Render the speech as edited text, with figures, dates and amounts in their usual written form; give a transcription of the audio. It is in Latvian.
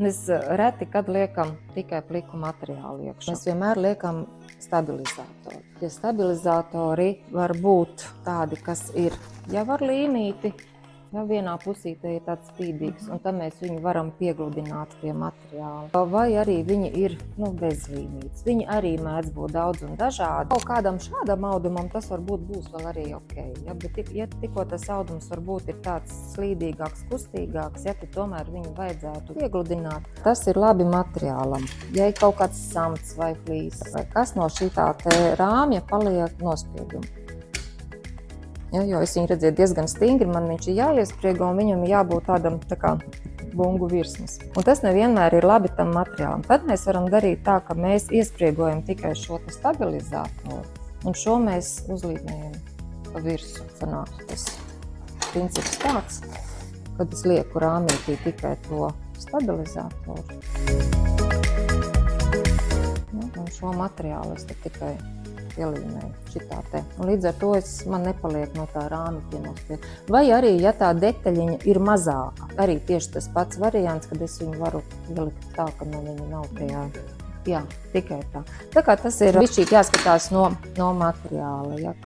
Mēs reti, kad liekam tikai pliku materiālu iekšā. Mēs vienmēr liekam stabilizātoru. Tie stabilizatori var būt tādi, kas ir jau ar līnīti, jau vienā pusītē ir tāds spīdīgs, un tad mēs viņu varam piegludināt pie materiāla. Vai arī viņi ir bez līnītes. Viņi arī mēdz būt daudz un dažādi. Kaut kādam šādam audumam tas varbūt būs vēl arī ok. Ja? Bet ja tikko tas audums varbūt ir tāds slīdīgāks, kustīgāks, ja, tad tomēr viņu vajadzētu piegludināt. Tas ir labi materiālam. Ja ir kaut kāds samts vai flīzes, vai kas no šitā te rāmja paliek nospiedumi. Ja, jo es viņu redzēju diezgan stingri, man viņš ir jāiespriego un viņam jābūt tādam tā kā bungu virsmas. Un tas nevienmēr ir labi tam materiālam. Tad mēs varam darīt tā, ka mēs iespriegojam tikai šo stabilizātoru un šo mēs uzlīmējam pa virsu. Sanāk tas princips tāds, kad es lieku rāmītī tikai to stabilizātoru. Ja, un šo materiālu es tikai ielīmēju šitā te. Un līdz ar to man nepaliek no tā rāmja pienospied. Vai arī, ja tā detaļiņa ir mazāka, arī tieši tas pats variants, kad es viņu varu ielikt tā, ka man viņa nav tajā. Jā, tikai tā. Tā kā tas ir bišķīt jāskatās no materiāla. Ja.